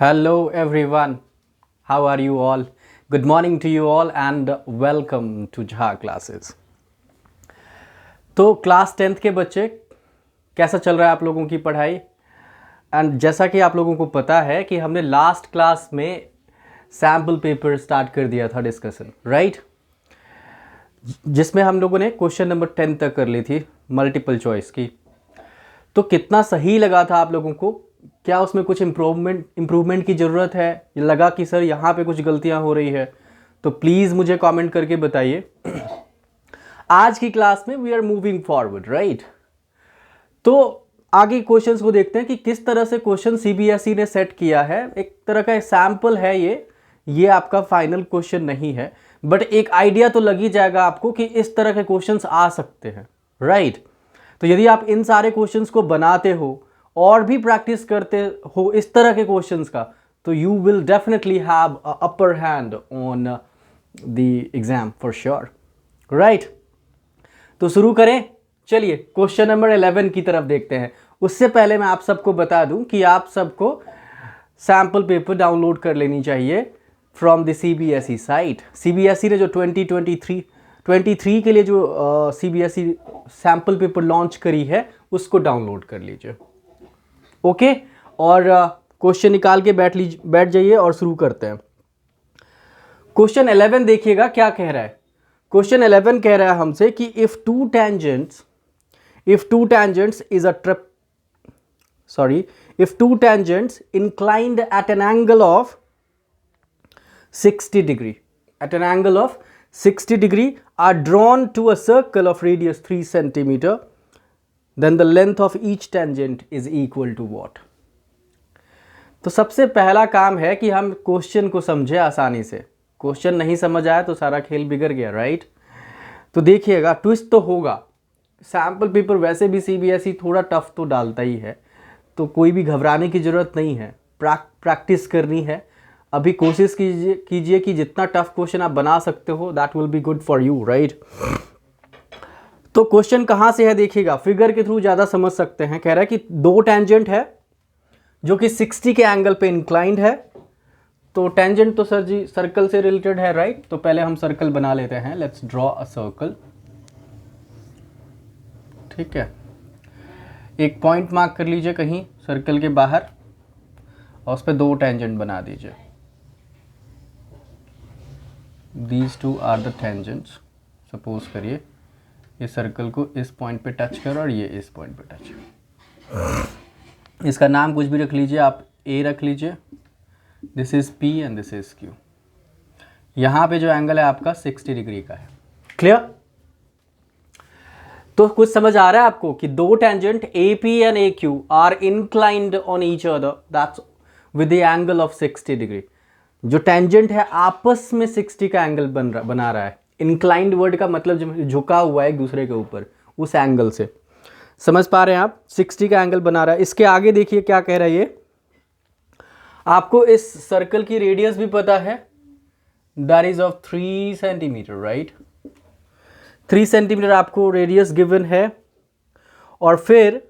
Hello everyone, how are you all? Good morning to you all and welcome to Jha classes. तो class 10th के बच्चे कैसा चल रहा है आप लोगों की पढ़ाई? एंड जैसा कि आप लोगों को पता है कि हमने लास्ट क्लास में सैम्पल पेपर स्टार्ट कर दिया था डिस्कशन, राइट? जिसमें हम लोगों ने क्वेश्चन नंबर 10 तक कर ली थी मल्टीपल चॉइस की. तो कितना सही लगा था आप लोगों को? क्या उसमें कुछ इम्प्रूवमेंट की ज़रूरत है? लगा कि सर यहाँ पे कुछ गलतियाँ हो रही है? तो प्लीज़ मुझे कमेंट करके बताइए. आज की क्लास में we are moving forward, right? तो आगे क्वेश्चंस को देखते हैं कि किस तरह से क्वेश्चन सीबीएसई ने सेट किया है. एक तरह का सैम्पल है ये आपका फाइनल क्वेश्चन नहीं है, बट एक आइडिया तो लग ही जाएगा आपको कि इस तरह के क्वेश्चंस आ सकते हैं, राइट? तो यदि आप इन सारे क्वेश्चंस को बनाते हो और भी प्रैक्टिस करते हो इस तरह के क्वेश्चंस का, तो you will definitely have upper hand on the exam for sure, right? तो शुरू करें. चलिए क्वेश्चन नंबर 11 की तरफ देखते हैं. उससे पहले मैं आप सबको बता दूं कि आप सबको सैम्पल पेपर डाउनलोड कर लेनी चाहिए from the CBSE site. CBSE ने जो 2023 के लिए जो सीबीएसई सैम्पल पेपर लॉन्च करी है उसको डाउनलोड कर लीजिए, ओके? और क्वेश्चन निकाल के बैठ जाइए और शुरू करते हैं. क्वेश्चन 11 देखिएगा क्या कह रहा है. क्वेश्चन 11 कह रहा है हमसे कि if two tangents inclined at an angle of 60 degree are drawn to a circle of radius 3 centimeter, then the length of each tangent is equal to what? तो सबसे पहला काम है कि हम क्वेश्चन को समझे आसानी से. क्वेश्चन नहीं समझ आया तो सारा खेल बिगड़ गया, राइट? तो देखिएगा ट्विस्ट तो होगा. सैम्पल पेपर वैसे भी सीबीएसई थोड़ा टफ तो डालता ही है, तो कोई भी घबराने की ज़रूरत नहीं है. प्रैक्टिस करनी है. अभी कोशिश कीजिए कि जितना टफ क्वेश्चन आप बना सकते हो that will be good for you, right? तो क्वेश्चन कहाँ से है देखिएगा, फिगर के थ्रू ज़्यादा समझ सकते हैं. कह रहा है कि दो टेंजेंट है जो कि 60 के एंगल पे इंक्लाइंड है. तो टेंजेंट तो सर जी सर्कल से रिलेटेड है, राइट? तो पहले हम सर्कल बना लेते हैं. Let's draw a circle. ठीक है, एक पॉइंट मार्क कर लीजिए कहीं सर्कल के बाहर और उस पर दो टेंजेंट बना दीजिए. These two are the tangents. Suppose करिए ये सर्कल को इस पॉइंट पे टच करो और ये इस पॉइंट पे टच करो. इसका नाम कुछ भी रख लीजिए, आप ए रख लीजिए. This is P and this is Q. यहाँ पे जो एंगल है आपका 60 डिग्री का है. क्लियर? तो कुछ समझ आ रहा है आपको कि दो tangent A P and A Q R inclined on each other, that's with the angle of 60 degree. जो टेंजेंट है आपस में 60 का एंगल बना रहा है. इंक्लाइंड वर्ड का मतलब झुका हुआ है एक दूसरे के ऊपर, उस एंगल से. समझ पा रहे हैं आप? 60 का एंगल बना रहा है. इसके आगे देखिए क्या कह रहा है ये. आपको इस सर्कल की रेडियस भी पता है, that is of 3 centimetre, right? 3 centimetre आपको रेडियस गिवन है. और फिर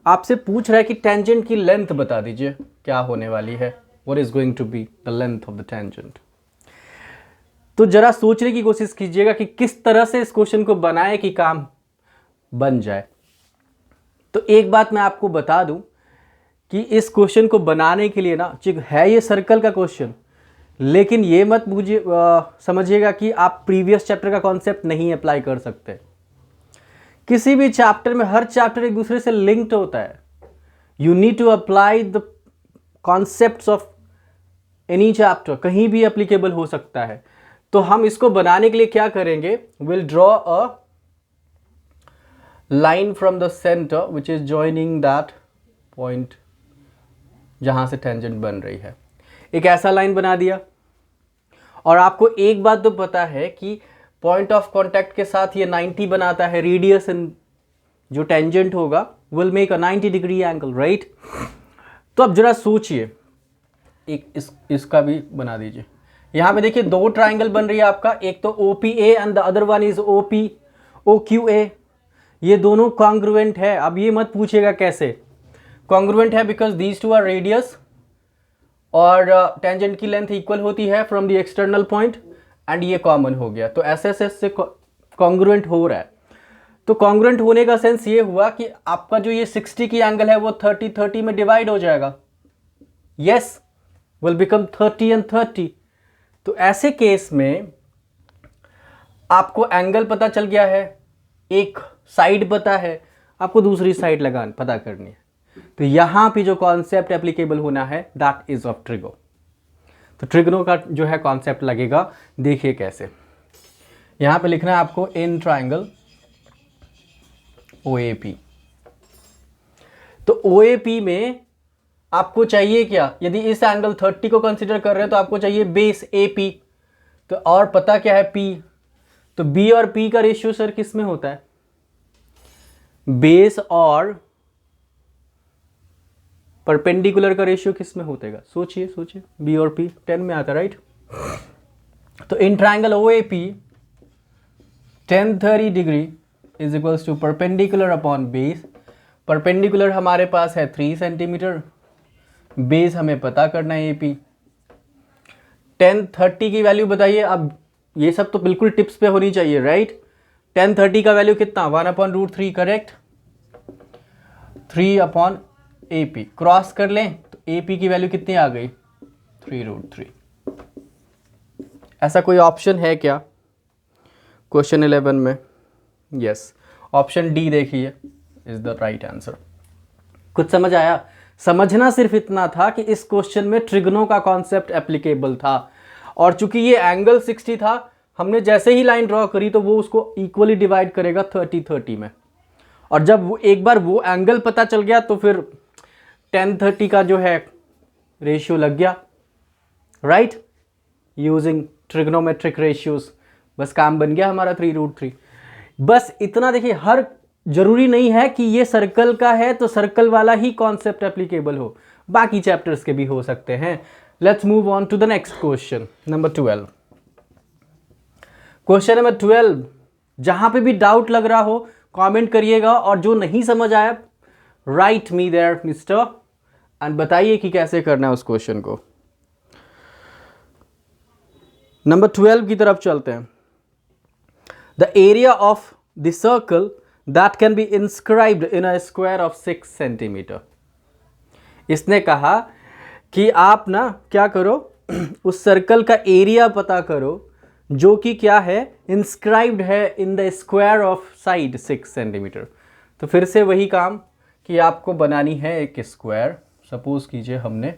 आपसे पूछ रहा है कि टेंजेंट की लेंथ बता दीजिए क्या होने वाली है. What is going to be the length of the tangent. तो जरा सोचने की कोशिश कीजिएगा कि किस तरह से इस क्वेश्चन को बनाए कि काम बन जाए. तो एक बात मैं आपको बता दूं कि इस क्वेश्चन को बनाने के लिए ना है ये सर्कल का क्वेश्चन, लेकिन ये मत समझिएगा कि आप प्रीवियस चैप्टर का कॉन्सेप्ट नहीं अप्लाई कर सकते. किसी भी चैप्टर में हर चैप्टर एक दूसरे से लिंक्ड होता है. You need to apply the concepts of any chapter. कहीं भी एप्लीकेबल हो सकता है. तो हम इसको बनाने के लिए क्या करेंगे, will draw a line from the centre which is joining that point जहां से टेंजेंट बन रही है. एक ऐसा लाइन बना दिया. और आपको एक बात तो पता है कि पॉइंट ऑफ कांटेक्ट के साथ ये 90 बनाता है. रेडियस जो टेंजेंट होगा will make a 90 degree angle, right? तो अब जरा सोचिए, एक इसका भी बना दीजिए. यहां पे देखिए दो ट्राइंगल बन रही है आपका. एक तो OPA and the other one is OQA. ये दोनों कॉन्ग्रुएंट है. अब ये मत पूछिएगा कैसे कॉन्ग्रुएंट है, because these two are radius और टेंजेंट की लेंथ इक्वल होती है from the external point and ये कॉमन हो गया, तो एस एस एस से कॉन्ग्रुएंट हो रहा है। तो कॉन्ग्रुएंट होने का सेंस ये हुआ कि आपका जो ये 60 की एंगल है वो 30 में डिवाइड हो जाएगा, यस विल बिकम 30 एंड 30। तो ऐसे केस में आपको एंगल पता चल गया है, एक साइड पता है, आपको दूसरी साइड लगा पता करनी है। तो यहां पे जो कॉन्सेप्ट एप्लीकेबल होना है दैट इज ऑफ ट्रिगो। तो ट्रिगनो का जो है कॉन्सेप्ट लगेगा, देखिए कैसे। यहां पे लिखना है आपको इन ट्राइंगल OAP। तो OAP में आपको चाहिए क्या, यदि इस एंगल 30 को कंसीडर कर रहे हैं तो आपको चाहिए बेस AP। तो और पता क्या है P, तो B और P का रेशियो सर किस में होता है, बेस और परपेंडिकुलर का रेशियो किस में होतेगा, सोचिए सोचिए, B और P 10 में आता है, राइट। तो in triangle OAP tan 30 degree is equals to perpendicular upon base. Perpendicular हमारे पास है 3 सेंटीमीटर, बेस हमें पता करना है AP। tan 30 की वैल्यू बताइए। अब ये सब तो बिल्कुल टिप्स पे होनी चाहिए, राइट। tan 30 का वैल्यू कितना, 1/√3, करेक्ट। 3 अपॉन AP क्रॉस कर लें तो AP की वैल्यू कितनी आ गई, 3√3। ऐसा कोई ऑप्शन है क्या क्वेश्चन 11 में, यस ऑप्शन डी देखिए इज द राइट आंसर। कुछ समझ आया, समझना सिर्फ इतना था कि इस क्वेश्चन में ट्रिगनो का कॉन्सेप्ट एप्लीकेबल था, और चूंकि ये एंगल 60 था, हमने जैसे ही लाइन ड्रॉ करी तो वो उसको इक्वली डिवाइड करेगा 30-30 में। और जब वो एक बार वो एंगल पता चल गया तो फिर tan 30 का जो है रेशियो लग गया, राइट, यूजिंग ट्रिग्नोमेट्रिक रेशियोज। बस काम बन गया हमारा 3√3। बस इतना देखिए, हर जरूरी नहीं है कि ये सर्कल का है तो सर्कल वाला ही कॉन्सेप्ट एप्लीकेबल हो, बाकी चैप्टर्स के भी हो सकते हैं। Let's move on to the next question number 12। Question number 12, जहां पे भी डाउट लग रहा हो कमेंट करिएगा, और जो नहीं समझ आया write me there mister and बताइए कि कैसे करना है उस क्वेश्चन को। नंबर 12 की तरफ चलते हैं। The area of the circle that can be inscribed in a square of 6 centimetre. इसने कहा कि आप ना क्या करो, उस सर्कल का एरिया पता करो जो कि क्या है, इंस्क्राइब्ड है in the square of side 6 centimetre. तो फिर से वही काम कि आपको बनानी है एक स्क्वायर। सपोज कीजिए हमने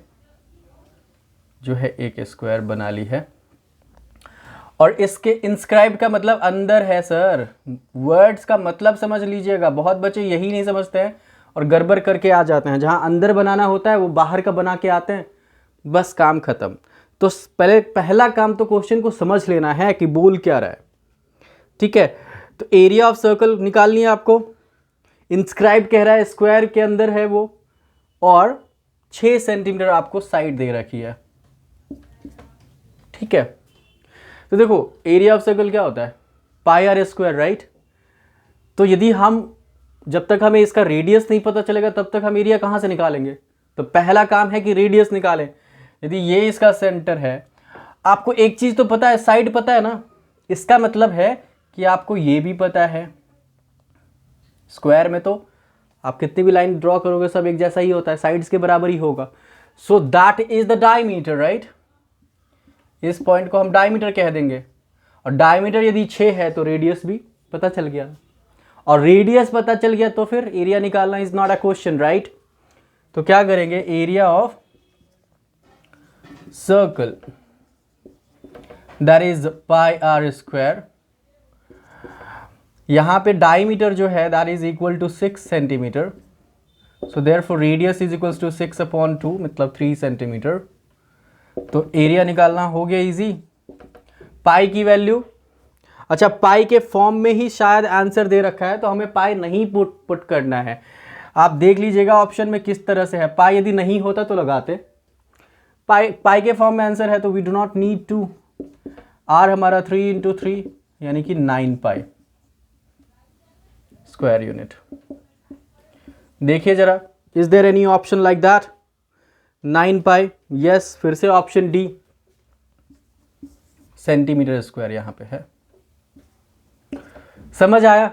जो है एक स्क्वायर बना ली है, और इसके इंस्क्राइब का मतलब अंदर है सर। वर्ड्स का मतलब समझ लीजिएगा, बहुत बच्चे यही नहीं समझते हैं और गड़बड़ करके आ जाते हैं। जहां अंदर बनाना होता है वो बाहर का बना के आते हैं, बस काम खत्म। तो पहला काम तो क्वेश्चन को समझ लेना है कि बोल क्या रहा है, ठीक है। तो एरिया ऑफ सर्कल निकालनी है आपको। इंस्क्राइब कह रहा है स्क्वायर के अंदर है वो, और 6 सेंटीमीटर आपको साइड दे रखी है, ठीक है। तो देखो एरिया ऑफ सर्कल क्या होता है, πr², राइट। तो यदि हम, जब तक हमें इसका रेडियस नहीं पता चलेगा तब तक हम एरिया कहाँ से निकालेंगे। तो पहला काम है कि रेडियस निकालें। यदि ये इसका सेंटर है, आपको एक चीज़ तो पता है, साइड पता है ना, इसका मतलब है कि आपको ये भी पता है। स्क्वायर में तो आप कितनी भी लाइन ड्रॉ करोगे सब एक जैसा ही होता है, साइड्स के बराबर ही होगा। So that is the diameter, right. इस पॉइंट को हम डायमीटर कह देंगे, और डायमीटर यदि 6 है तो रेडियस भी पता चल गया, और रेडियस पता चल गया तो फिर एरिया निकालना is not a question, right. तो क्या करेंगे, area of circle that is πr²। यहां पे डायमीटर जो है that is equal to 6 centimetre. So therefore radius is equal to 6/2 मतलब 3 सेंटीमीटर। तो एरिया निकालना हो गया इजी। पाई की वैल्यू, अच्छा पाई के फॉर्म में ही शायद आंसर दे रखा है, तो हमें पाई नहीं पुट करना है। आप देख लीजिएगा ऑप्शन में किस तरह से है। पाई यदि नहीं होता तो लगाते, पाई के फॉर्म में आंसर है तो we do not need to. R हमारा 3 × 3 यानी कि 9 पाई स्क्वायर यूनिट। देखिए जरा, is there any option like that? 9 pi, yes. फिर से ऑप्शन डी सेंटीमीटर स्क्वायर यहां पे है। समझ आया?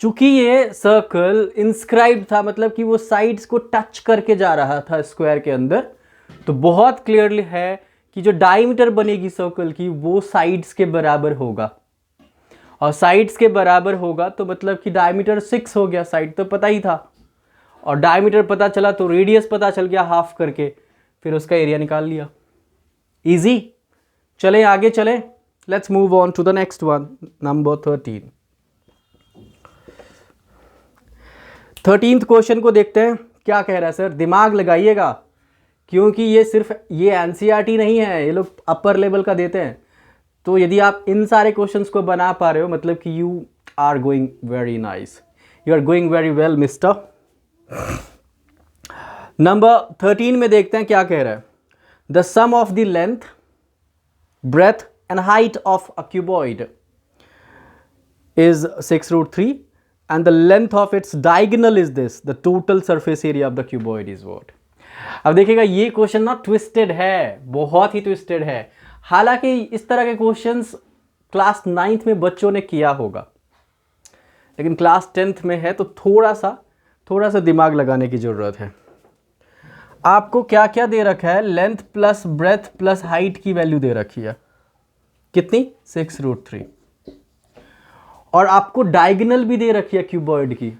चूंकि ये सर्कल इंस्क्राइब था, मतलब कि वो साइड्स को टच करके जा रहा था स्क्वायर के अंदर, तो बहुत क्लियरली है कि जो डायमीटर बनेगी सर्कल की वो साइड्स के बराबर होगा, और साइड्स के बराबर होगा तो मतलब कि डायमीटर 6 हो गया। साइड तो पता ही था, और डायमीटर पता चला तो रेडियस पता चल गया हाफ करके, फिर उसका एरिया निकाल लिया। इजी। चले आगे चले, let's move on to the next one, number 13। 13th question को देखते हैं क्या कह रहा है सर। दिमाग लगाइएगा, क्योंकि ये सिर्फ ये एनसीईआरटी नहीं है, ये लोग अपर लेवल का देते हैं। तो यदि आप इन सारे क्वेश्चंस को बना पा रहे हो, मतलब कि you are going very nice, you are going very well mister. Number 13 में देखते हैं क्या कह रहा है। The sum of the length, breadth and height of a cuboid is 6√3 and the length of its diagonal is this. The total surface area of the cuboid is what? अब देखिएगा ये क्वेश्चन ना ट्विस्टेड है, बहुत ही twisted है। हालांकि इस तरह के क्वेश्चंस क्लास 9th में बच्चों ने किया होगा, लेकिन क्लास 10th में है तो थोड़ा सा दिमाग लगाने की जरूरत है। आपको क्या क्या दे रखा है? Length plus breadth plus height की वैल्यू दे रखी है। कितनी? 6√3। और आपको डायगोनल भी दे रखी है क्यूबॉइड की।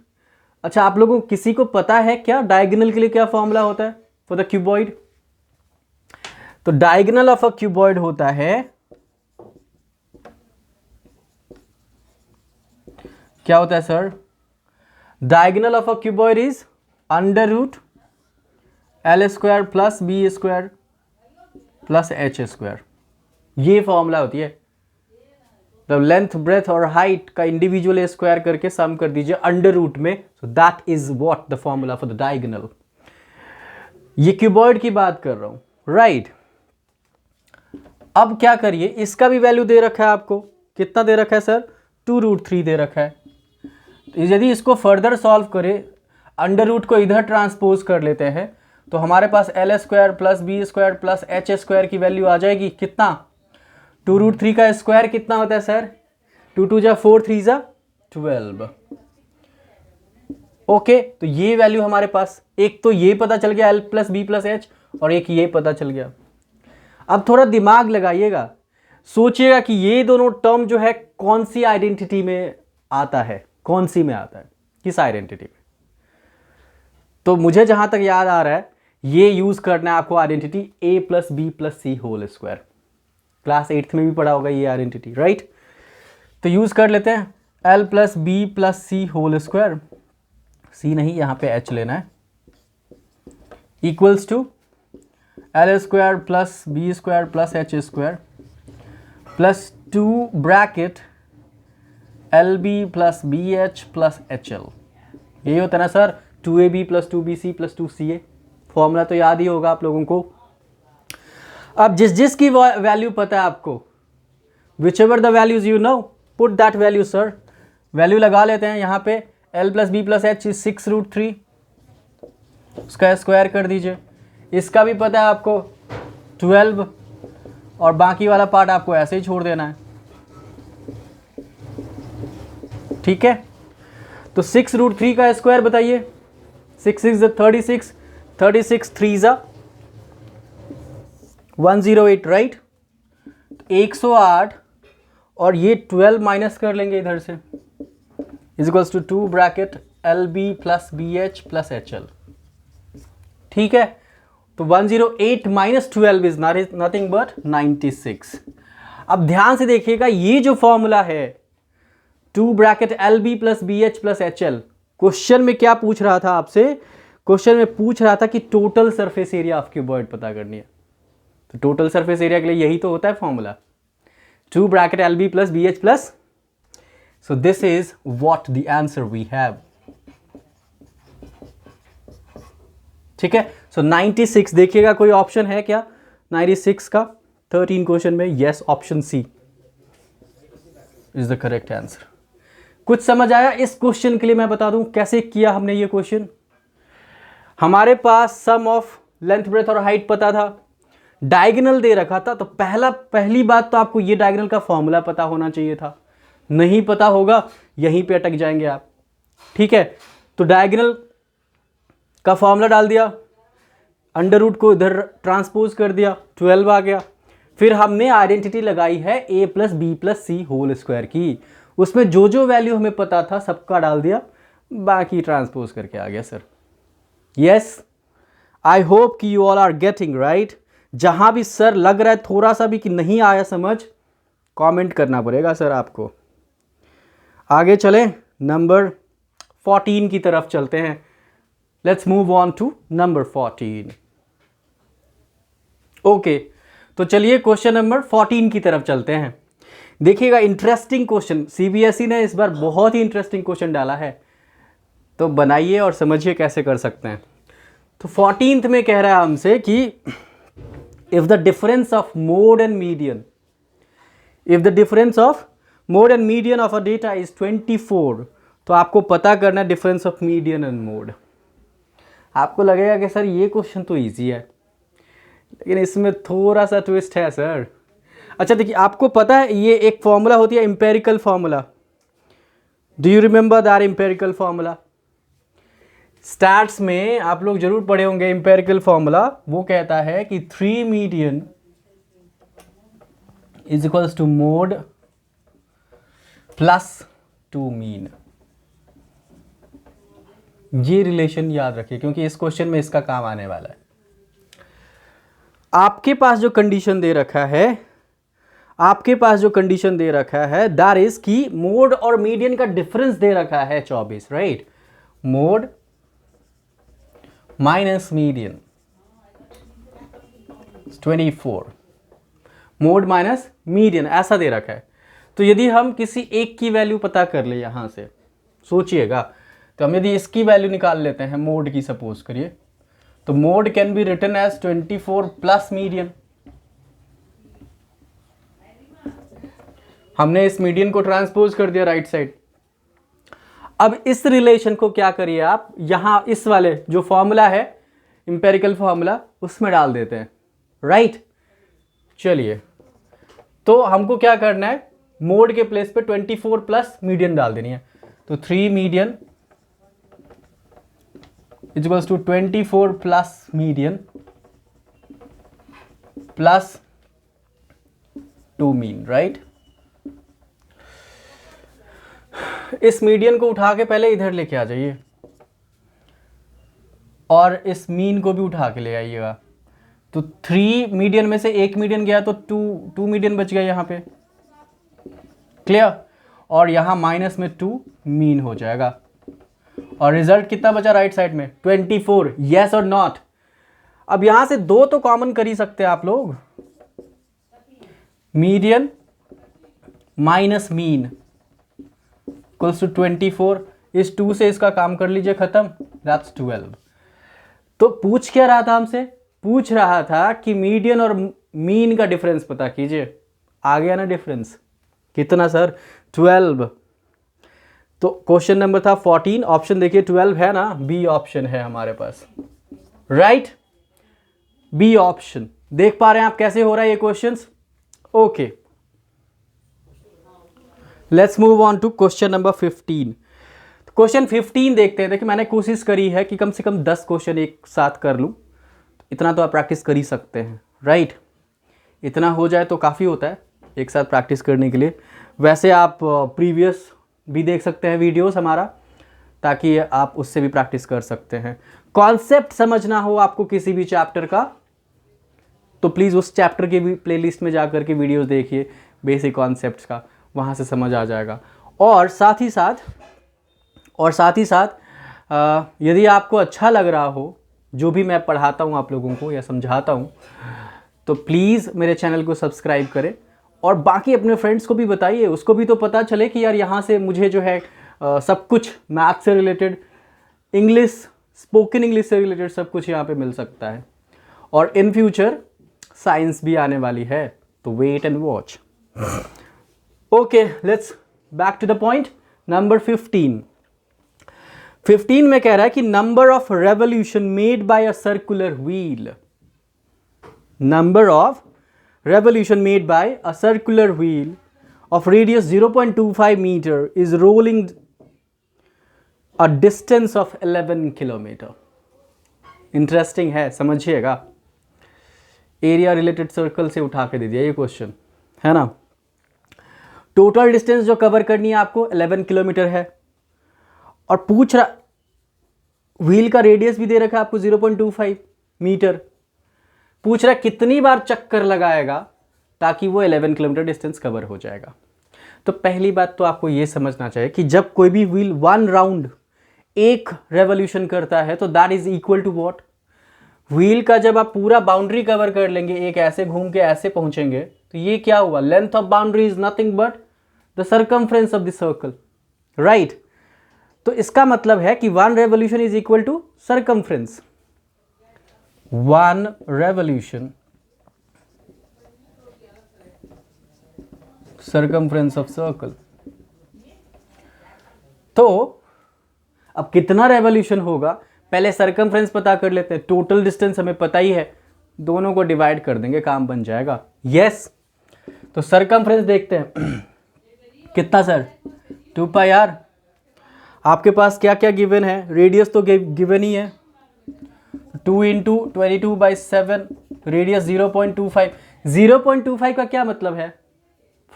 अच्छा, आप लोगों को किसी को पता है क्या डायगोनल के लिए क्या फॉर्मूला होता है फॉर द क्यूबॉइड? तो डायगोनल ऑफ अ क्यूबॉइड होता है, क्या होता है sir? Diagonal of a cuboid is √L² plus B² plus H²। ये फॉर्मूला होती है। द लेंथ ब्रेथ और हाइट का इंडिविजुअल स्क्वायर करके सम कर दीजिए √ में, so that is what the formula for the diagonal. ये क्यूबॉइड की बात कर रहा हूं, राइट। अब क्या करिए, इसका भी वैल्यू दे रखा है आपको। कितना दे रखा है सर? 2√3 दे रखा है। यदि इसको फर्दर सॉल्व करें, √ को इधर ट्रांसपोज कर लेते हैं, तो हमारे पास L² plus B² plus H² की वैल्यू आ जाएगी। कितना? 2√3 का स्क्वायर कितना होता है सर? 2 2 जा 4, 3 जा 12। ओके, तो ये वैल्यू हमारे पास, एक तो ये पता चल गया L plus B plus H, और एक ये पता चल गया। अब थोड़ा दिमाग लगाइएगा, सोचिएगा कि ये दोनों टर्म जो है कौन सी आइडेंटिटी में आता है, कौन सी में आता है, किस आइडेंटिटी में? तो मुझे जहां तक याद आ रहा है, ये यूज करना है आपको identity A plus B plus C whole square. Class 8th में भी पढ़ा होगा ये आइडेंटिटी, राइट? तो यूज कर लेते हैं L plus B plus C whole square. C नहीं, यहां पे H लेना है, equals to L² plus B² plus H² plus 2 bracket LB plus BH plus HL। यही होता है ना sir, 2AB plus 2BC plus 2CA। Formula तो याद ही होगा आप लोगों को। अब जिस की वैल्यू पता है आपको, which ever the values you know, put that value sir. Value लगा लेते हैं यहाँ पे। L plus B plus H is 6√3, उसका स्क्वायर कर दीजिए। इसका भी पता है आपको 12, और बाकी वाला पार्ट आपको ऐसे ही छोड़ देना है, ठीक है? तो 6√3 का स्क्वायर बताइए। 6 6 36, 36 3 108, राइट? 108, और ये 12 माइनस कर लेंगे इधर से, is equals to 2 bracket LB plus BH plus HL, ठीक है? तो 108 माइनस 12 इज नथिंग बट 96। अब ध्यान से देखिएगा, ये जो फॉर्मूला है 2 bracket LB plus BH plus HL, question में क्या पूछ रहा था आपसे? क्वेश्चन में पूछ रहा था कि total surface area of cuboid पता करनी है। तो टोटल सरफेस एरिया के लिए यही तो होता है formula, 2 bracket LB plus BH plus. So this is what the answer we have, ठीक है? सो 96, देखिएगा कोई ऑप्शन है क्या 96 का 13 क्वेश्चन में? Yes, option C is the correct answer. कुछ समझ आया? इस क्वेश्चन के लिए मैं बता दूं कैसे किया हमने ये क्वेश्चन। हमारे पास सम ऑफ लेंथ ब्रेथ और हाइट पता था, डायगोनल दे रखा था, तो पहली बात तो आपको ये डायगोनल का फॉर्मूला पता होना चाहिए था। नहीं पता होगा यहीं पे अटक जाएंगे आप। ठीक है, तो डायगोनल का फॉर्मूला डाल दिया, अंडर रूट को इधर ट्रांसपोज कर दिया, 12 आ गया। फिर हमने आइडेंटिटी लगाई है a plus B plus C whole square की, उसमें जो जो वैल्यू हमें पता था सबका डाल दिया, बाकी ट्रांसपोज करके आ गया सर। यस, आई होप कि you all are getting right. जहां भी सर लग रहा है थोड़ा सा भी कि नहीं आया समझ, कमेंट करना पड़ेगा सर आपको। आगे चले, नंबर 14 की तरफ चलते हैं। Let's move on to number 14। Okay, तो चलिए क्वेश्चन नंबर 14 की तरफ चलते हैं। देखिएगा, इंटरेस्टिंग क्वेश्चन, सीबीएसई ने इस बार बहुत ही इंटरेस्टिंग क्वेश्चन डाला है, तो बनाइए और समझिए कैसे कर सकते हैं। तो 14th में कह रहा है हमसे कि if the difference of mode and median, if the difference of mode and median of a data is 24, तो आपको पता करना है difference of median and mode. आपको लगेगा कि सर ये क्वेश्चन तो इजी है, लेकिन इसमें थोड़ा सा ट्विस्ट है सर। अच्छा देखिए, आपको पता है ये एक फॉर्मूला होती है empirical formula. Do you remember that empirical formula? Stats में आप लोग जरूर पढ़े होंगे एम्पेरिकल फॉर्मूला। वो कहता है कि 3 median is equals to mode plus 2 mean. ये रिलेशन याद रखिए, क्योंकि इस क्वेश्चन में इसका काम आने वाला है। आपके पास जो कंडीशन दे रखा है, आपके पास जो कंडीशन दे रखा है दैट इज कि मोड और मीडियन का डिफरेंस दे रखा है 24, right? Mode minus median 24, mode minus median ऐसा दे रखा है। तो यदि हम किसी एक की वैल्यू पता कर ले यहां से, सोचिएगा, तो हम यदि इसकी वैल्यू निकाल लेते हैं मोड की, सपोज करिए, तो mode can be written as 24 plus median. हमने इस मीडियन को ट्रांसपोज कर दिया राइट साइड। अब इस रिलेशन को क्या करिए आप, यहां इस वाले जो फॉर्मूला है इंपेरिकल फॉर्मूला, उसमें डाल देते हैं, राइट? चलिए, तो हमको क्या करना है, मोड के प्लेस पे 24 प्लस मीडियन डाल देनी है। तो 3 median is equals to 24 plus median plus 2 mean, right? इस मीडियन को उठा के पहले इधर लेके आ जाइए और इस मीन को भी उठा के ले आइएगा। तो 3 मीडियन में से एक मीडियन गया तो 2 मीडियन बच गया यहां पे, क्लियर? और यहां माइनस में 2 मीन हो जाएगा, और रिजल्ट कितना बचा राइट साइड में? 24, यस और नॉट? अब यहां से 2 तो कॉमन कर ही सकते हैं आप लोग, median minus mean equals to 24। इस 2 से इसका काम कर लीजिए, खत्म, दैट्स 12। तो पूछ क्या रहा था हमसे? पूछ रहा था कि मीडियन और मीन का डिफरेंस पता कीजिए। आ गया ना डिफरेंस, कितना सर? 12। तो क्वेश्चन नंबर था 14, ऑप्शन देखिए 12 है ना, बी ऑप्शन है हमारे पास, राइट? B option. देख पा रहे हैं आप कैसे हो रहा है ये questions? Okay, let's move on to question number 15। Question 15 देखते हैं। देखिए, मैंने कोशिश करी है कि कम से कम 10 क्वेश्चन एक साथ कर लूं, इतना तो आप प्रैक्टिस कर ही सकते हैं, राइट? इतना हो जाए तो काफ़ी होता है एक साथ प्रैक्टिस करने के लिए। वैसे आप प्रीवियस भी देख सकते हैं वीडियोस हमारा, ताकि आप उससे भी प्रैक्टिस कर सकते हैं। कॉन्सेप्ट समझना हो आपको किसी भी चैप्टर का, तो प्लीज़ उस चैप्टर के भी प्लेलिस्ट में जा कर के वीडियोस देखिए, बेसिक कॉन्सेप्ट्स का, वहाँ से समझ आ जाएगा। और साथ ही साथ यदि आपको अच्छा लग रहा हो जो भी मैं पढ़ाता हूँ आप लोगों को या समझाता हूँ, तो प्लीज़ मेरे चैनल को सब्सक्राइब करें और बाकी अपने फ्रेंड्स को भी बताइए, उसको भी तो पता चले कि यार यहाँ से मुझे जो है सब कुछ मैथ से रिलेटेड, इंग्लिश, स्पोकन इंग्लिश से रिलेटेड सब कुछ यहाँ पे मिल सकता है। और इन फ्यूचर साइंस भी आने वाली है, तो wait and watch. Okay, let's back to the point. Number 15। 15 में कह रहा है कि number of revolution made by a circular wheel, number of revolution made by a circular wheel of radius 0.25 meter is rolling a distance of 11 kilometer. Interesting है, समझिएगा। Area related circle से उठा के दे दिया ये क्वेश्चन, है ना। टोटल डिस्टेंस जो कवर करनी है आपको 11 किलोमीटर है, और पूछ रहा व्हील का रेडियस भी दे रखा है आपको 0.25 मीटर। पूछ रहा है कितनी बार चक्कर लगाएगा ताकि वो 11 किलोमीटर डिस्टेंस कवर हो जाएगा। तो पहली बात तो आपको ये समझना चाहिए कि जब कोई भी व्हील 1 राउंड एक रेवोल्यूशन करता है तो that is equal to what, wheel का जब आप पूरा बाउंड्री कवर कर लेंगे, एक ऐसे घूम के ऐसे पहुंचेंगे, तो ये क्या हुआ, length of boundary is nothing but the circumference of the circle, right. तो इसका मतलब है कि 1 revolution is equal to circumference, 1 revolution circumference of circle. तो अब कितना रेवोल्यूशन होगा, पहले सर्कमफ्रेंस पता कर लेते हैं। टोटल डिस्टेंस हमें पता ही है, दोनों को डिवाइड कर देंगे, काम बन जाएगा। यस, तो सर्कमफ्रेंस देखते हैं कितना सर, 2 पाई आर। आपके पास क्या क्या गिवन है, रेडियस तो गिवन ही है, 2 इंटू 22/7, रेडियस 0.25। 0.25 का क्या मतलब है,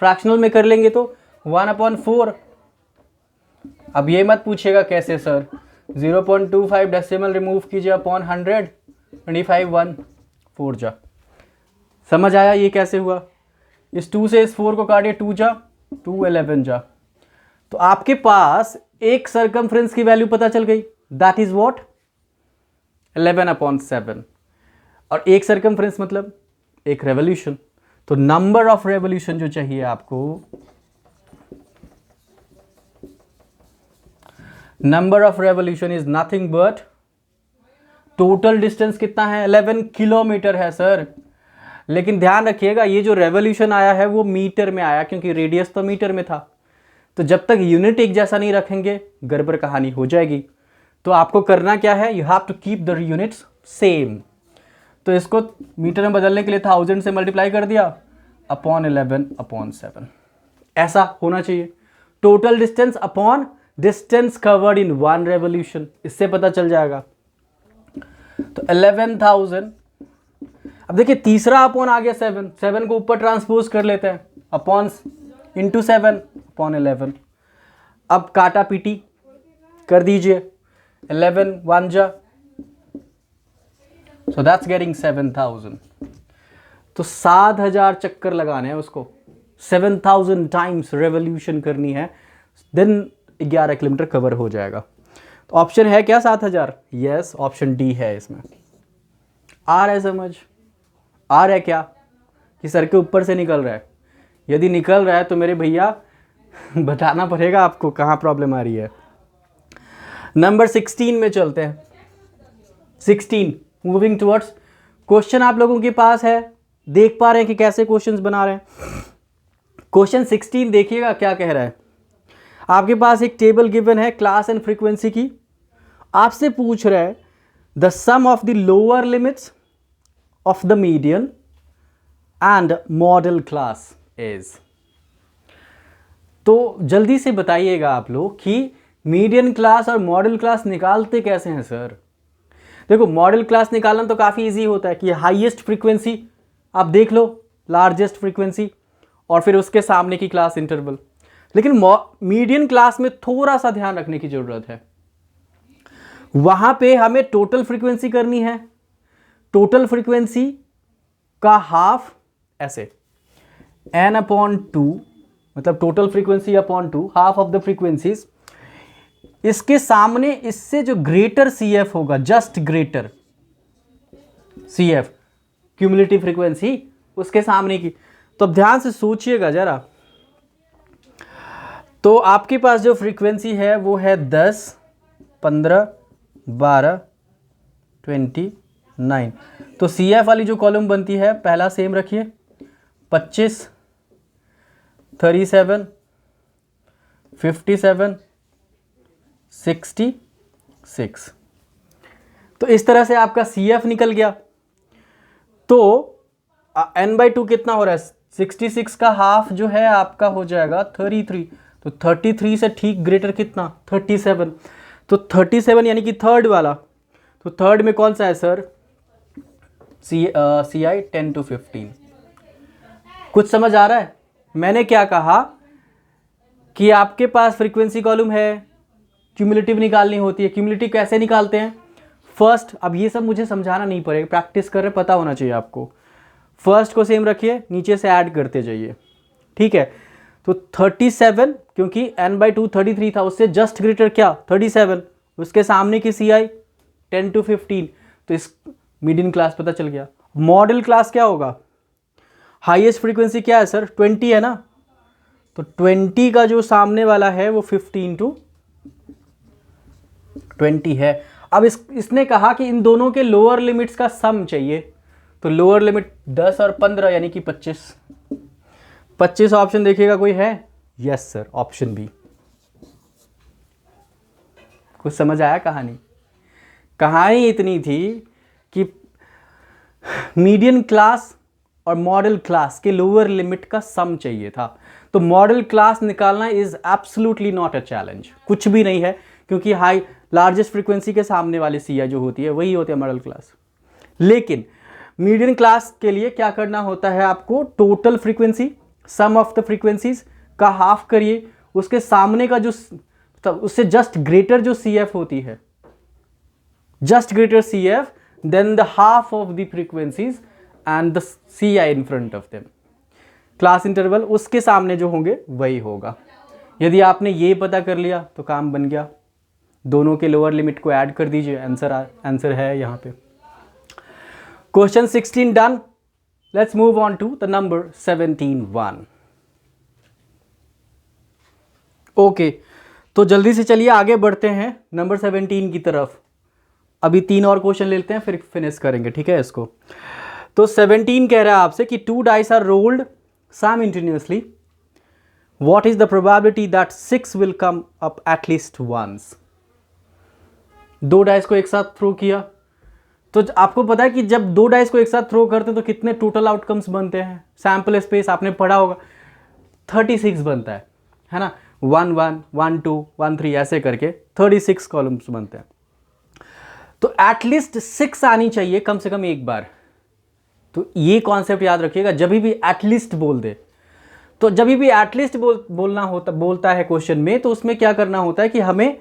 फ्रैक्शनल में कर लेंगे तो 1/4। अब ये मत पूछेगा कैसे सर, 0.25 डेसिमल रिमूव कीजिए अपॉन 100, 25 1 4 जा। समझ आया ये कैसे हुआ, इस 2 से इस 4 को काटिए, 2 जा 2 11 जा। तो आपके पास एक सर्कमफ्रेंस की वैल्यू पता चल गई, दैट इज व्हाट 11/7, और एक सर्कमफ्रेंस मतलब एक रेवोल्यूशन। तो नंबर ऑफ रेवोल्यूशन जो चाहिए आपको, number of revolution is nothing but total distance कितना है, 11 किलोमीटर है सर। लेकिन ध्यान रखिएगा ये जो रेवोल्यूशन आया है वो मीटर में आया, क्योंकि रेडियस तो मीटर में था। तो जब तक यूनिट एक जैसा नहीं रखेंगे गड़बड़ कहानी हो जाएगी। तो आपको करना क्या है, you have to keep the units same. तो इसको मीटर में बदलने के लिए 1000 से मल्टीप्लाई कर दिया अपॉन 11/7, ऐसा होना चाहिए। Total distance upon distance covered in 1 revolution, इससे पता चल जाएगा। तो 11,000, अब देखिए तीसरा अपॉन आ गया 7 को ऊपर ट्रांसपोज कर लेते हैं, अपॉन इंटू 7 अपॉन 11। अब काटा पीटी कर दीजिए, 11 1 जा, सो दैट्स गेटिंग 7,000। तो 7,000 चक्कर लगाने हैं उसको, 7,000 टाइम्स रेवोल्यूशन करनी है, देन 11 किलोमीटर कवर हो जाएगा। तो ऑप्शन है क्या 7,000, यस ऑप्शन डी है। इसमें आ रहा है समझ, आ रहा है क्या कि सर के ऊपर से निकल रहा है, यदि निकल रहा है तो मेरे भैया बताना पड़ेगा आपको कहाँ प्रॉब्लम आ रही है। नंबर 16 में चलते हैं, 16 मूविंग टुवर्ड्स। क्वेश्चन आप लोगों के पास है, देख पा रहे हैं कि कैसे क्वेश्चंस बना रहे हैं। क्वेश्चन 16 देखिएगा क्या कह रहा है। आपके पास एक टेबल गिवन है क्लास एंड फ्रीक्वेंसी की, आपसे पूछ रहा है the sum of the lower limits of the median and modal class is. तो जल्दी से बताइएगा आप लोग कि मीडियन क्लास और मॉडल क्लास निकालते कैसे हैं सर। देखो मॉडल क्लास निकालना तो काफ़ी इजी होता है कि हाईएस्ट फ्रीक्वेंसी आप देख लो, लार्जेस्ट फ्रीक्वेंसी, और फिर उसके सामने की क्लास इंटरवल। लेकिन मीडियन क्लास में थोड़ा सा ध्यान रखने की ज़रूरत है, वहाँ पे हमें टोटल फ्रीक्वेंसी करनी है। टोटल फ्रीक्वेंसी का हाफ ऐसे n/2, मतलब total frequency upon 2, half of the frequencies. इसके सामने इससे जो ग्रेटर CF होगा, just greater CF cumulative frequency, उसके सामने की। तो अब ध्यान से सोचिएगा जरा। तो आपके पास जो फ्रीक्वेंसी है वो है 10, 15, 12, 29। तो CF वाली जो कॉलम बनती है पहला सेम रखिए, 25, 37, 57, 60, 6। तो इस तरह से आपका CF निकल गया। तो n/2 कितना हो रहा है? 66 का हाफ जो है आपका हो जाएगा 33। तो 33 से ठीक ग्रेटर कितना? 37। तो 37 यानी कि थर्ड वाला। तो थर्ड में कौन सा है सर? CI 10 to 15। कुछ समझ आ रहा है? मैंने क्या कहा कि आपके पास फ्रीक्वेंसी कॉलम है, क्यूमुलेटिव निकालनी होती है। क्यूमुलेटिव कैसे निकालते हैं? फर्स्ट, अब ये सब मुझे समझाना नहीं पड़ेगा, प्रैक्टिस कर रहे, पता होना चाहिए आपको। फर्स्ट को सेम रखिए, नीचे से ऐड करते जाइए, ठीक है। तो 37, क्योंकि n/2 33 था, उससे जस्ट ग्रेटर क्या? 37। उसके सामने की CI 10 to 15। तो इस मीडियन क्लास पता चल गया। मॉडल क्लास क्या होगा? हाईएस्ट फ्रीक्वेंसी क्या है सर? 20 है ना। तो 20 का जो सामने वाला है वो 15 to 20 है। अब इसने कहा कि इन दोनों के लोअर लिमिट्स का सम चाहिए। तो लोअर लिमिट 10 और 15 यानी कि 25। 25 ऑप्शन देखिएगा, कोई है? Yes sir, option B. कुछ समझ आया कहानी? कहानी इतनी थी कि मीडियन क्लास और मॉडल क्लास के लोअर लिमिट का सम चाहिए था। तो मॉडल क्लास निकालना is absolutely not a challenge, कुछ भी नहीं है, क्योंकि हाई लार्जेस्ट फ्रीक्वेंसी के सामने वाली CI जो होती है वही होती है मॉडल क्लास। लेकिन मीडियन क्लास के लिए क्या करना होता है आपको? Total frequency, sum of the frequencies का हाफ करिए, उसके सामने का जो उससे जस्ट ग्रेटर जो CF होती है, just greater CF than the half of the frequencies and the CI in front of them. Class interval उसके सामने जो होंगे वही होगा। यदि आपने ये पता कर लिया तो काम बन गया। दोनों के लोअर लिमिट को ऐड कर दीजिए, आंसर है यहाँ पे। Question 16 done. Let's move on to the number 17 okay, तो जल्दी से चलिए आगे बढ़ते हैं नंबर 17 की तरफ। अभी 3 और क्वेश्चन लेते हैं, फिर फिनिश करेंगे, ठीक है इसको। तो 17 कह रहा है आपसे कि 2 dice are rolled simultaneously, what is the probability that 6 will come up at least once. 2 dice को एक साथ थ्रो किया, तो आपको पता है कि जब 2 डाइस को एक साथ थ्रो करते हैं तो कितने टोटल आउटकम्स बनते हैं? सैंपल स्पेस आपने पढ़ा होगा, 36 बनता है ना। 1 1 1 2 1 3 ऐसे करके 36 कॉलम्स बनते हैं। तो एटलीस्ट 6 आनी चाहिए कम से कम एक बार। तो ये कॉन्सेप्ट याद रखिएगा, जब भी एटलीस्ट बोल दे, तो जब भी एटलीस्ट बोलता है क्वेश्चन में, तो उसमें क्या करना होता है कि हमें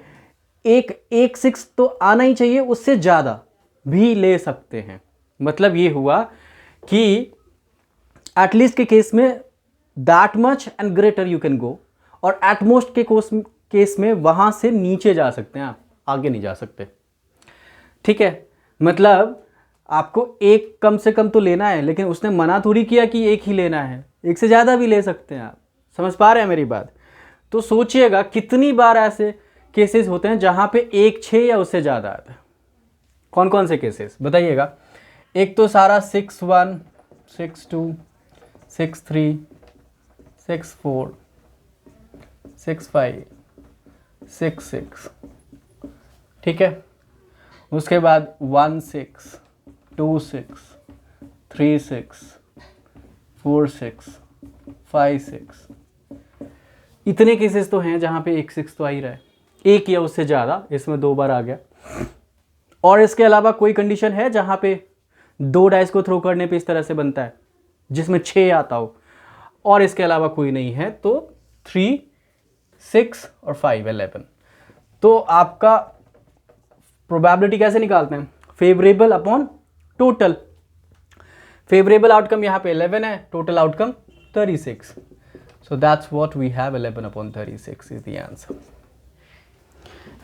एक 6 तो आना ही चाहिए, उससे ज़्यादा भी ले सकते हैं। मतलब ये हुआ कि एटलीस्ट के केस में that much and greater you can go, और एटमोस्ट के केस में वहां से नीचे जा सकते हैं, आप आगे नहीं जा सकते, ठीक है। मतलब आपको एक कम से कम तो लेना है, लेकिन उसने मना थोड़ी किया कि एक ही लेना है, एक से ज़्यादा भी ले सकते हैं आप। समझ पा रहे हैं मेरी बात? तो सोचिएगा कितनी बार ऐसे केसेस होते हैं जहां पे 1 6 या उससे ज़्यादा आता है। कौन कौन से केसेस बताइएगा? एक तो सारा 6 1 6 2 6 3 6 4 6 5 6 6, ठीक है। उसके बाद 1 6 2 6 3 6 4 6 5 6। इतने केसेस तो हैं जहां पे 1 6 तो आ ही रहा है, एक या उससे ज़्यादा, इसमें 2 बार आ गया। और इसके अलावा कोई कंडीशन है जहां पे 2 डाइस को थ्रो करने पे इस तरह से बनता है जिसमें 6 आता हो? और इसके अलावा कोई नहीं है, तो 3 6 और 5 11। तो आपका प्रोबेबिलिटी कैसे निकालते हैं? Favourable upon total. Favourable outcome यहाँ पे 11 है, total outcome 36। So that's what we have, 11 upon 36 is the answer.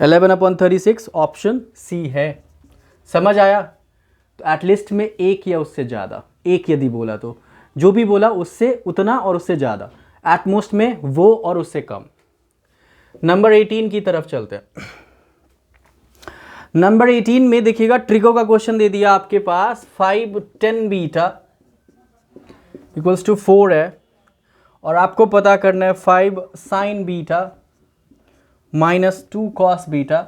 11 upon 36 option C है। समझ आया? तो एटलीस्ट में एक या उससे ज़्यादा, एक यदि बोला तो जो भी बोला उससे उतना और उससे ज़्यादा, एटमोस्ट में वो और उससे कम। नंबर 18 की तरफ चलते हैं। नंबर 18 में देखिएगा ट्रिको का क्वेश्चन दे दिया आपके पास, 5 10 बीटा इक्वल्स टू 4 है, और आपको पता करना है 5 sign beta minus 2 cos beta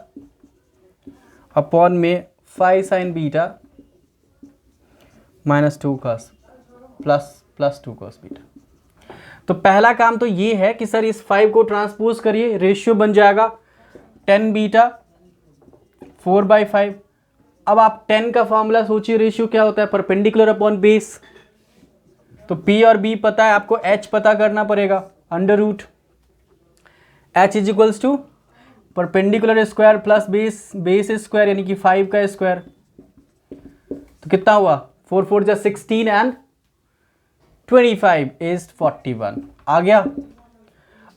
upon में 5 sin beta minus 2 cos plus 2 cos beta. तो पहला काम तो ये है कि सर इस 5 को ट्रांसपोज करिए, रेशियो बन जाएगा 10 बीटा 4/5। अब आप 10 का फॉर्मूला सोचिए, रेशियो क्या होता है, परपेंडिकुलर अपॉन बेस। तो P और B पता है, आपको H पता करना पड़ेगा, under root H is equals to perpendicular square plus base square यानी कि 5 का स्क्वायर। तो कितना हुआ, 4 4 जा 16 एंड 25 इज 41 आ गया।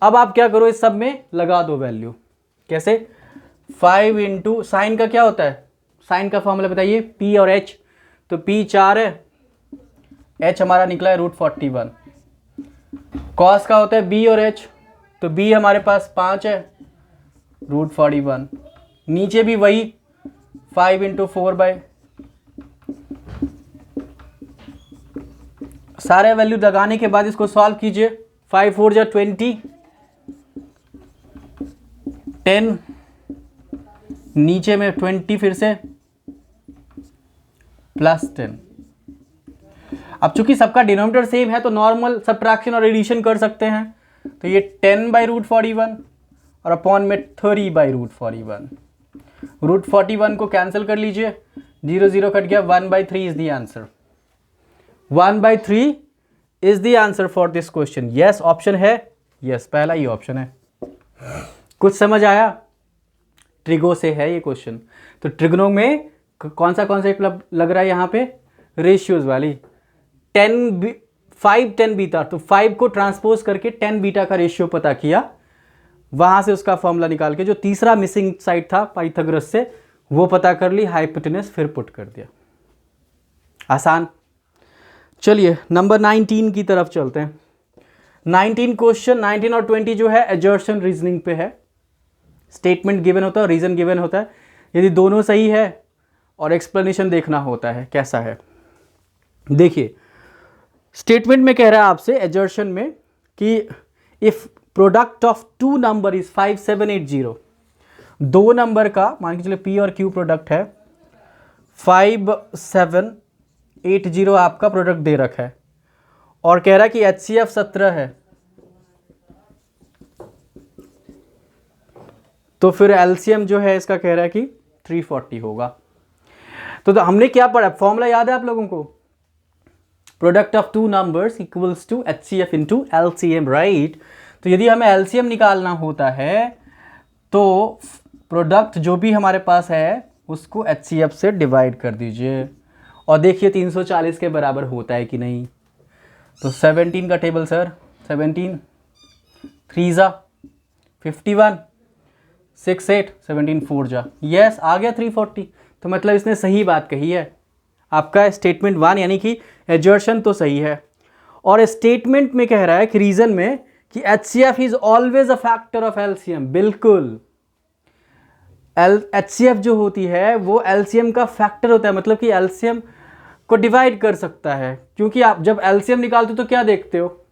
अब आप क्या करो, इस सब में लगा दो वैल्यू। कैसे, 5 इंटू साइन का क्या होता है, साइन का फॉर्मूला बताइए, P और H। तो P 4 है, H हमारा निकला है √41। कॉस का होता है B और H, तो B हमारे पास 5 है √41। नीचे भी वही 5 इंटू 4/, सारे वैल्यू लगाने के बाद इसको सॉल्व कीजिए। 5 4 जा 20, 10 नीचे में 20 फिर से प्लस 10। अब चूंकि सबका डिनोमिनेटर सेम है तो नॉर्मल सब्ट्रैक्शन और एडिशन कर सकते हैं। तो ये 10/√41 और अपॉन में 30/√41। √41 को कैंसिल कर लीजिए, 0 0 कट गया, 1/3 is the answer. 1/3 is the answer for this question. Yes option है, यस पहला ही ऑप्शन है। कुछ समझ आया, ट्रिगो से है ये क्वेश्चन। तो ट्रिगनो में कौन सा लग रहा है यहाँ पे, रेशियोज वाली 5 10 बीटा। तो 5 को ट्रांसपोज करके 10 बीटा का रेशियो पता किया, वहां से उसका फॉर्मूला निकाल के जो तीसरा मिसिंग साइड था पाइथागोरस से वो पता कर ली, हाइपोटेनस फिर पुट कर दिया। आसान। चलिए नंबर 19 की तरफ चलते हैं। 19 क्वेश्चन 19 और 20 जो है एजर्शन रीजनिंग पे है। स्टेटमेंट गिवन होता है और रीजन गिवन होता है। यदि दोनों सही है और एक्सप्लेनेशन देखना होता है कैसा है। देखिए स्टेटमेंट में कह रहा है आपसे एजर्शन में कि if product of 2 number is 5780, दो नंबर का मान के चलिए P और Q प्रोडक्ट है, 5780 आपका प्रोडक्ट दे रखा है और कह रहा है कि HCF 17 है, तो फिर LCM जो है इसका कह रहा है कि 340 होगा। तो हमने क्या पढ़ा, फॉर्मूला याद है आप लोगों को, product of 2 numbers equals to HCF into LCM, right. तो यदि हमें LCM निकालना होता है तो प्रोडक्ट जो भी हमारे पास है उसको HCF से डिवाइड कर दीजिए और देखिए 340 के बराबर होता है कि नहीं। तो 17 का टेबल सर, 17 3 जा 51, 6 8 17 4 जा, यस आ गया 340। तो मतलब इसने सही बात कही है, आपका स्टेटमेंट 1 यानी कि एजर्शन तो सही है। और स्टेटमेंट में कह रहा है कि रीजन में कि HCF is always a factor of LCM, बिल्कुल HCF जो होती है वो LCM का फैक्टर होता है, मतलब कि LCM को डिवाइड कर सकता है। क्योंकि आप जब LCM निकालते हो तो क्या देखते हो,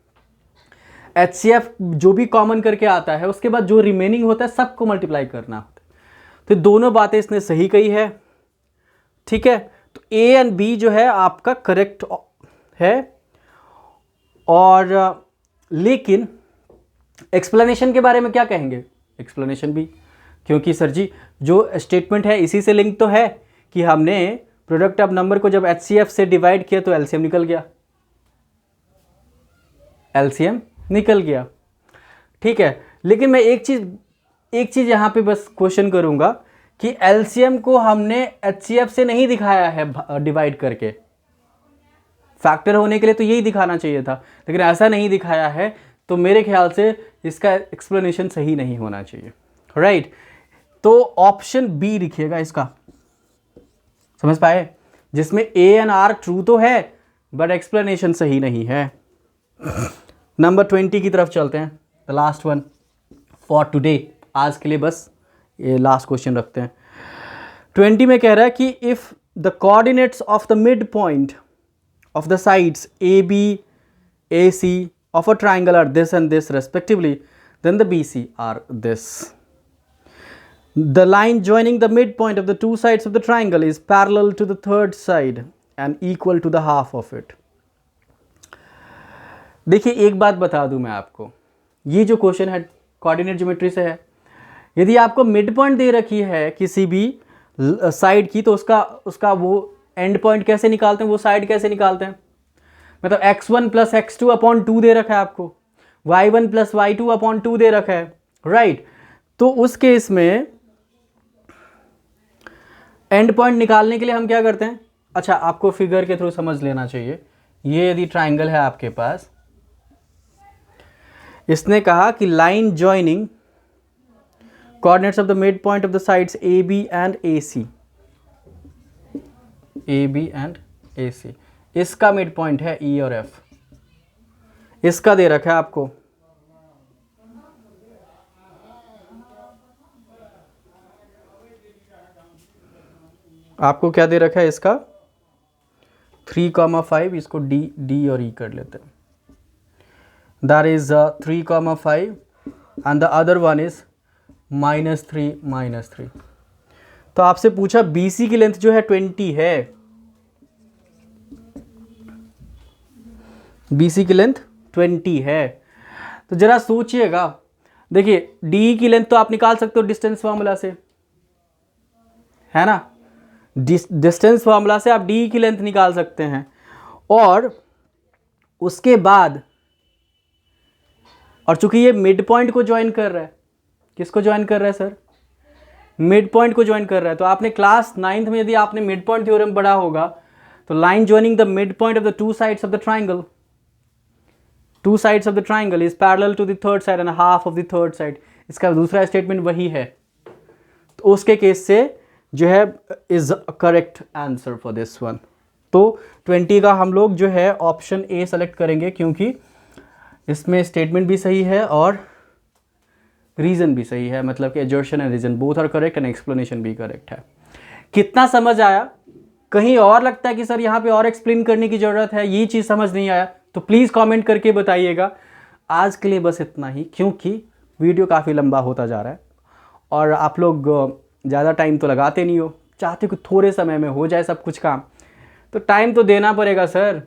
HCF जो भी कॉमन करके आता है उसके बाद जो रिमेनिंग होता है सबको मल्टीप्लाई करना होता है। तो दोनों बातें इसने सही कही है, ठीक है। तो A एंड B जो है आपका करेक्ट है। और लेकिन एक्सप्लेनेशन के बारे में क्या कहेंगे, एक्सप्लेनेशन भी, क्योंकि सर जी जो स्टेटमेंट है इसी से लिंक तो है कि हमने प्रोडक्ट ऑफ नंबर को जब HCF से डिवाइड किया तो LCM निकल गया, LCM निकल गया, ठीक है। लेकिन मैं एक चीज़ यहाँ पे बस क्वेश्चन करूँगा कि LCM को हमने HCF से नहीं दिखाया है डिवाइड करके, फैक्टर होने के लिए तो यही दिखाना चाहिए था, लेकिन ऐसा नहीं दिखाया है। तो मेरे ख्याल से इसका एक्सप्लेनेशन सही नहीं होना चाहिए, राइट। तो ऑप्शन बी लिखिएगा इसका, समझ पाए, जिसमें A एंड R ट्रू तो है बट एक्सप्लेनेशन सही नहीं है। नंबर 20 की तरफ चलते हैं, the last one for today, आज के लिए बस ये लास्ट क्वेश्चन रखते हैं। 20 में कह रहा है कि if the coordinates of the mid point of the sides AB AC of a triangle are this and this respectively, then the BC are this. The line joining the midpoint of the two sides of the triangle is parallel to the third side and equal to the half of it. देखिए एक बात बता दूं मैं आपको, ये जो question है कोऑर्डिनेट ज्योमेट्री से है। यदि आपको मिड पॉइंट दे रखी है किसी भी साइड की, तो उसका वो एंड पॉइंट कैसे निकालते हैं, वो साइड कैसे निकालते हैं। मतलब x1 प्लस x2 अपॉन 2 दे रखा है आपको, y1 प्लस y2 अपॉन 2 दे रखा है, राइट। तो उस केस में एंड पॉइंट निकालने के लिए हम क्या करते हैं, अच्छा आपको फिगर के थ्रू समझ लेना चाहिए। ये यदि ट्राइंगल है आपके पास, इसने कहा कि line joining coordinates of the mid point of the sides A B and A C, A B and A C, इसका मिड पॉइंट है ई और एफ, इसका दे रखा है आपको। आपको क्या दे रखा है इसका 3,5, इसको डी और ई कर लेते हैं। That is 3,5 and the other one is -3 -3। तो आपसे पूछा BC की लेंथ जो है 20 है, BC की लेंथ 20 है। तो जरा सोचिएगा, देखिए DE की लेंथ तो आप निकाल सकते हो डिस्टेंस फार्मूला से, है ना। डिस्टेंस फार्मूला से आप DE की लेंथ निकाल सकते हैं। और उसके बाद, और चूंकि ये मिड पॉइंट को ज्वाइन कर रहा है, किसको ज्वाइन कर रहा है सर, मिड पॉइंट को ज्वाइन कर रहा है। तो आपने क्लास 9th में यदि आपने मिड पॉइंट थ्योरम पढ़ा होगा, तो line joining the mid point of the two sides of the triangle, two sides of the triangle is parallel to the third side and half of the third side, इसका दूसरा statement वही है। तो उसके case से जो है is correct answer for this one. तो 20 का हम लोग जो है ऑप्शन ए सेलेक्ट करेंगे, क्योंकि इसमें स्टेटमेंट भी सही है और रीजन भी सही है, मतलब कि assertion and reason both are correct and explanation भी करेक्ट है। कितना समझ आया, कहीं और लगता है कि सर यहाँ पे और एक्सप्लेन करने की ज़रूरत है, ये चीज़ समझ नहीं आया, तो प्लीज़ कमेंट करके बताइएगा। आज के लिए बस इतना ही, क्योंकि वीडियो काफ़ी लंबा होता जा रहा है और आप लोग ज़्यादा टाइम तो लगाते नहीं हो, चाहते कि थोड़े समय में हो जाए सब कुछ काम, तो टाइम तो देना पड़ेगा सर।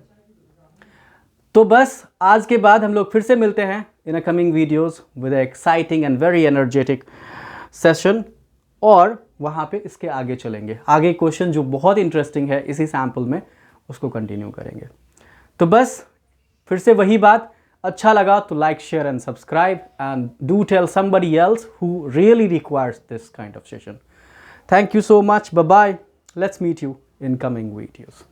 तो बस आज के बाद हम लोग फिर से मिलते हैं in a coming videos with exciting and very energetic session, और वहाँ पे इसके आगे चलेंगे। आगे क्वेश्चन जो बहुत इंटरेस्टिंग है इसी सैम्पल में, उसको कंटिन्यू करेंगे। तो बस फिर से वही बात, अच्छा लगा तो like share and subscribe and do tell somebody else who really requires this kind of session. Thank you so much, bye bye, let's meet you in coming videos.